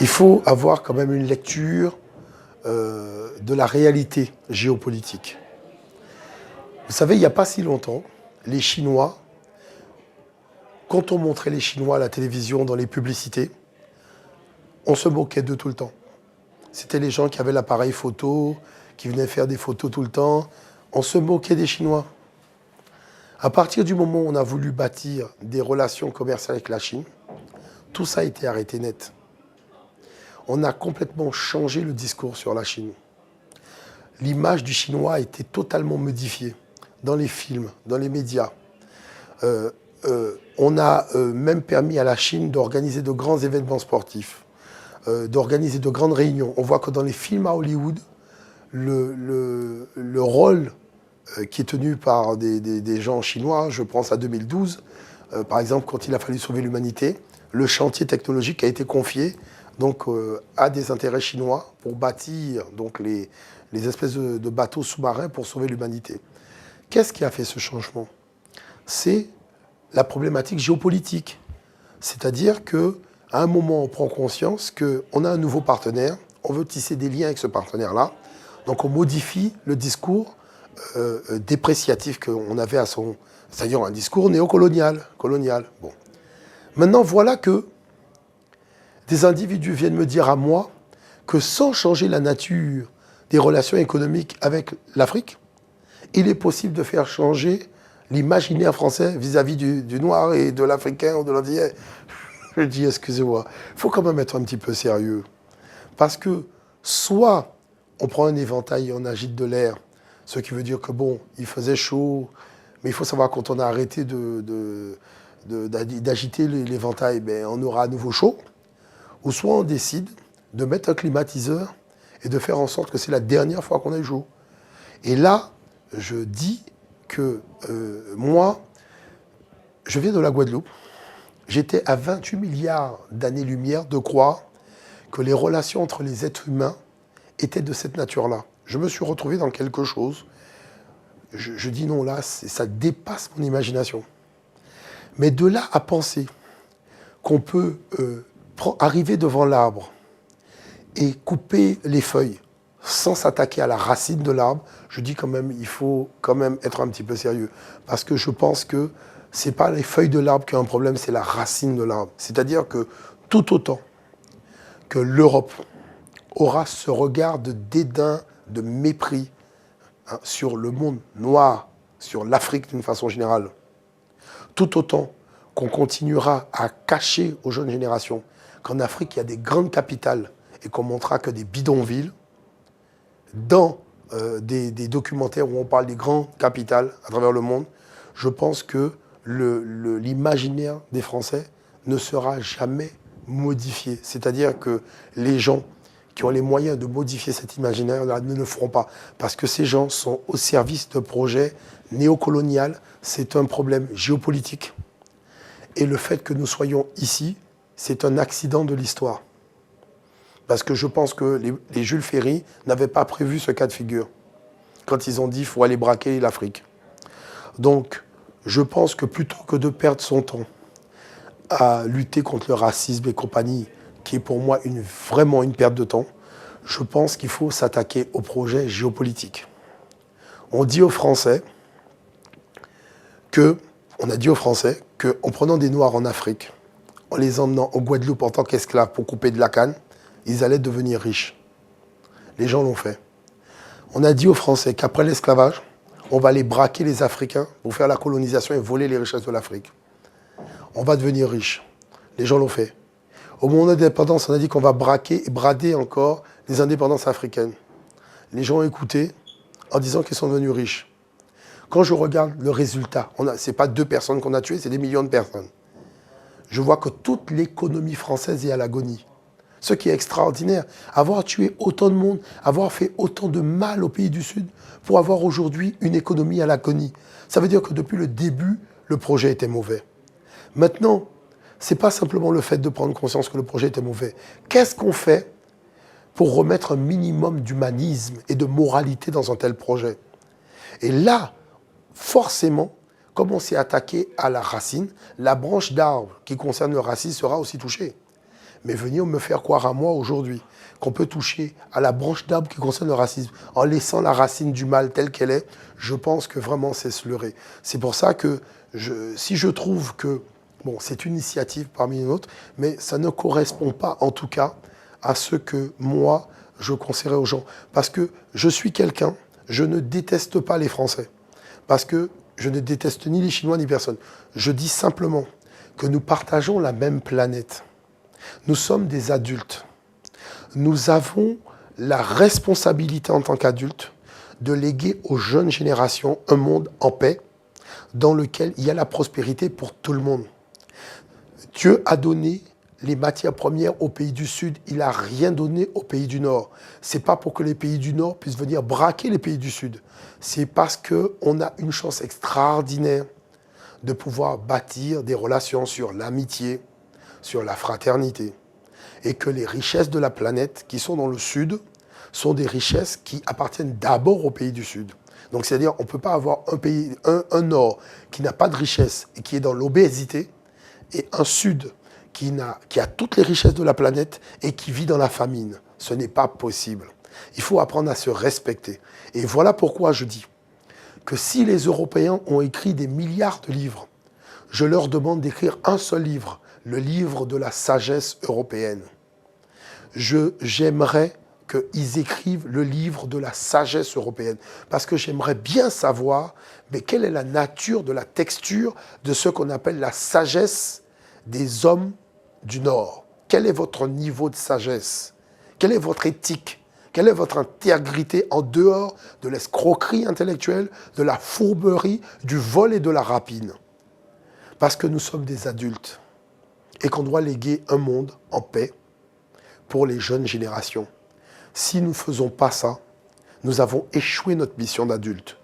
Il faut avoir quand même une lecture de la réalité géopolitique. Vous savez, il n'y a pas si longtemps, les Chinois, quand on montrait les Chinois à la télévision, dans les publicités, on se moquait d'eux tout le temps. C'était les gens qui avaient l'appareil photo, qui venaient faire des photos tout le temps. On se moquait des Chinois. À partir du moment où on a voulu bâtir des relations commerciales avec la Chine, tout ça a été arrêté net. On a complètement changé le discours sur la Chine. L'image du Chinois a été totalement modifiée dans les films, dans les médias. On a même permis à la Chine d'organiser de grands événements sportifs, d'organiser de grandes réunions. On voit que dans les films à Hollywood, le rôle qui est tenu par des gens chinois, je pense à 2012, par exemple quand il a fallu sauver l'humanité, le chantier technologique a été confié donc, à des intérêts chinois pour bâtir donc, les espèces de bateaux sous-marins pour sauver l'humanité. Qu'est-ce qui a fait ce changement? C'est la problématique géopolitique. C'est-à-dire qu'à un moment, on prend conscience qu'on a un nouveau partenaire, on veut tisser des liens avec ce partenaire-là, donc on modifie le discours dépréciatif qu'on avait à son... C'est-à-dire un discours néocolonial. Bon. Maintenant, voilà que des individus viennent me dire à moi que sans changer la nature des relations économiques avec l'Afrique, il est possible de faire changer l'imaginaire français vis-à-vis du noir et de l'Africain ou de l'Antillais. Je dis, excusez-moi, il faut quand même être un petit peu sérieux. Parce que soit on prend un éventail et on agite de l'air, ce qui veut dire que bon, il faisait chaud, mais il faut savoir quand on a arrêté d'agiter l'éventail, ben, on aura à nouveau chaud. Ou soit on décide de mettre un climatiseur et de faire en sorte que c'est la dernière fois qu'on ait chaud. Et là, je dis que moi, je viens de la Guadeloupe. J'étais à 28 milliards d'années-lumière de croire que les relations entre les êtres humains étaient de cette nature-là. Je me suis retrouvé dans quelque chose. Je dis non, là, ça dépasse mon imagination. Mais de là à penser qu'on peut arriver devant l'arbre et couper les feuilles sans s'attaquer à la racine de l'arbre, je dis quand même, il faut quand même être un petit peu sérieux. Parce que je pense que ce n'est pas les feuilles de l'arbre qui ont un problème, c'est la racine de l'arbre. C'est-à-dire que tout autant que l'Europe aura ce regard de dédain, de mépris hein, sur le monde noir, sur l'Afrique d'une façon générale, tout autant qu'on continuera à cacher aux jeunes générations qu'en Afrique, il y a des grandes capitales et qu'on montrera que des bidonvilles, dans des documentaires où on parle des grandes capitales à travers le monde, je pense que l'imaginaire des Français ne sera jamais modifié. C'est-à-dire que les gens qui ont les moyens de modifier cet imaginaire-là ne le feront pas. Parce que ces gens sont au service de projets néocoloniaux. C'est un problème géopolitique. Et le fait que nous soyons ici, c'est un accident de l'histoire. Parce que je pense que les Jules Ferry n'avaient pas prévu ce cas de figure quand ils ont dit qu'il faut aller braquer l'Afrique. Donc, je pense que plutôt que de perdre son temps à lutter contre le racisme et compagnie, qui est pour moi vraiment une perte de temps, je pense qu'il faut s'attaquer au projet géopolitique. On dit aux Français qu'en prenant des Noirs en Afrique, en les emmenant en Guadeloupe en tant qu'esclaves pour couper de la canne, ils allaient devenir riches. Les gens l'ont fait. On a dit aux Français qu'après l'esclavage, on va aller braquer les Africains pour faire la colonisation et voler les richesses de l'Afrique. On va devenir riches. Les gens l'ont fait. Au moment de l'indépendance, on a dit qu'on va braquer et brader encore les indépendances africaines. Les gens ont écouté en disant qu'ils sont devenus riches. Quand je regarde le résultat, ce n'est pas 2 personnes qu'on a tuées, c'est des millions de personnes. Je vois que toute l'économie française est à l'agonie. Ce qui est extraordinaire, avoir tué autant de monde, avoir fait autant de mal au pays du Sud pour avoir aujourd'hui une économie à l'agonie. Ça veut dire que depuis le début, le projet était mauvais. Maintenant, ce n'est pas simplement le fait de prendre conscience que le projet était mauvais. Qu'est-ce qu'on fait pour remettre un minimum d'humanisme et de moralité dans un tel projet? Et là, forcément, comme on s'est attaqué à la racine, la branche d'arbre qui concerne le racisme sera aussi touchée. Mais venir me faire croire à moi aujourd'hui qu'on peut toucher à la branche d'arbre qui concerne le racisme en laissant la racine du mal telle qu'elle est, je pense que vraiment c'est se leurrer. C'est pour ça que si je trouve que, bon, c'est une initiative parmi les autres, mais ça ne correspond pas en tout cas à ce que moi, je conseillerais aux gens. Parce que je suis quelqu'un, je ne déteste pas les Français. Parce que je ne déteste ni les Chinois ni personne. Je dis simplement que nous partageons la même planète. Nous sommes des adultes. Nous avons la responsabilité en tant qu'adultes de léguer aux jeunes générations un monde en paix dans lequel il y a la prospérité pour tout le monde. Dieu a donné les matières premières aux pays du Sud, il n'a rien donné aux pays du Nord. Ce n'est pas pour que les pays du Nord puissent venir braquer les pays du Sud. C'est parce qu'on a une chance extraordinaire de pouvoir bâtir des relations sur l'amitié, sur la fraternité. Et que les richesses de la planète qui sont dans le Sud sont des richesses qui appartiennent d'abord aux pays du Sud. Donc c'est-à-dire on ne peut pas avoir un Nord qui n'a pas de richesse et qui est dans l'obésité, et un Sud qui a toutes les richesses de la planète et qui vit dans la famine. Ce n'est pas possible. Il faut apprendre à se respecter. Et voilà pourquoi je dis que si les Européens ont écrit des milliards de livres, je leur demande d'écrire un seul livre, le livre de la sagesse européenne. J'aimerais qu'ils écrivent le livre de la sagesse européenne, parce que j'aimerais bien savoir mais quelle est la nature de la texture de ce qu'on appelle la sagesse des hommes du Nord. Quel est votre niveau de sagesse? Quelle est votre éthique? Quelle est votre intégrité en dehors de l'escroquerie intellectuelle, de la fourberie, du vol et de la rapine? Parce que nous sommes des adultes et qu'on doit léguer un monde en paix pour les jeunes générations. Si nous ne faisons pas ça, nous avons échoué notre mission d'adulte.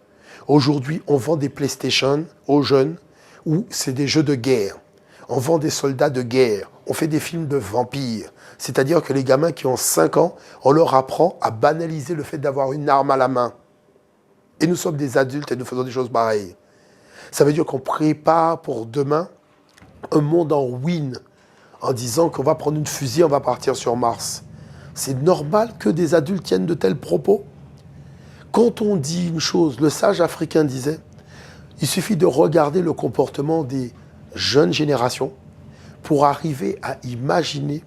Aujourd'hui, on vend des PlayStation aux jeunes où c'est des jeux de guerre. On vend des soldats de guerre. On fait des films de vampires. C'est-à-dire que les gamins qui ont 5 ans, on leur apprend à banaliser le fait d'avoir une arme à la main. Et nous sommes des adultes et nous faisons des choses pareilles. Ça veut dire qu'on prépare pour demain un monde en win, en disant qu'on va prendre une fusée, on va partir sur Mars. C'est normal que des adultes tiennent de tels propos. Quand on dit une chose, le sage africain disait, il suffit de regarder le comportement des jeunes générations pour arriver à imaginer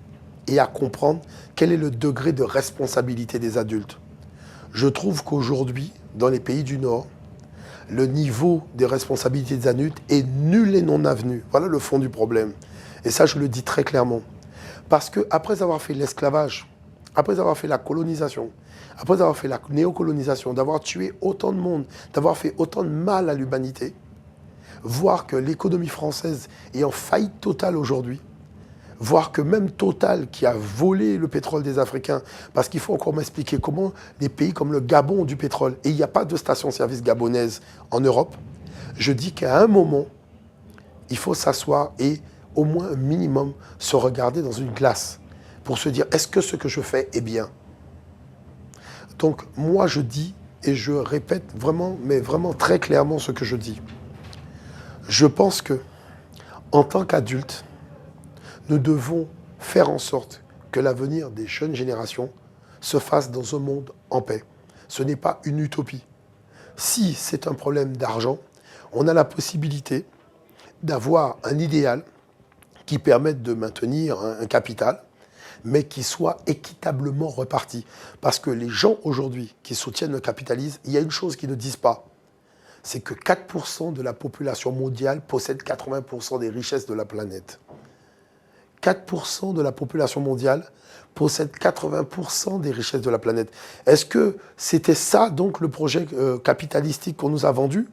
et à comprendre quel est le degré de responsabilité des adultes. Je trouve qu'aujourd'hui, dans les pays du Nord, le niveau des responsabilités des adultes est nul et non avenu. Voilà le fond du problème. Et ça, je le dis très clairement. Parce qu'après avoir fait l'esclavage, après avoir fait la colonisation, après avoir fait la néocolonisation, d'avoir tué autant de monde, d'avoir fait autant de mal à l'humanité, voir que l'économie française est en faillite totale aujourd'hui, voir que même Total, qui a volé le pétrole des Africains, parce qu'il faut encore m'expliquer comment des pays comme le Gabon ont du pétrole, et il n'y a pas de station-service gabonaise en Europe, je dis qu'à un moment, il faut s'asseoir et au moins un minimum se regarder dans une glace pour se dire, est-ce que ce que je fais est bien? Donc moi je dis, et je répète vraiment, mais vraiment très clairement ce que je dis. Je pense que, en tant qu'adultes, nous devons faire en sorte que l'avenir des jeunes générations se fasse dans un monde en paix. Ce n'est pas une utopie. Si c'est un problème d'argent, on a la possibilité d'avoir un idéal qui permette de maintenir un capital, mais qui soit équitablement reparti. Parce que les gens aujourd'hui qui soutiennent le capitalisme, il y a une chose qu'ils ne disent pas, c'est que 4% de la population mondiale possède 80% des richesses de la planète. 4% de la population mondiale possède 80% des richesses de la planète. Est-ce que c'était ça, donc, le projet capitalistique qu'on nous a vendu?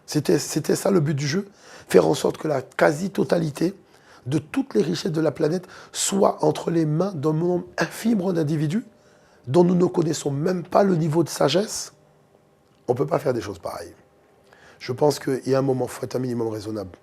C'était ça le but du jeu? Faire en sorte que la quasi-totalité de toutes les richesses de la planète soit entre les mains d'un nombre infime d'individus dont nous ne connaissons même pas le niveau de sagesse? On ne peut pas faire des choses pareilles. Je pense qu'il y a un moment, il faut être un minimum raisonnable.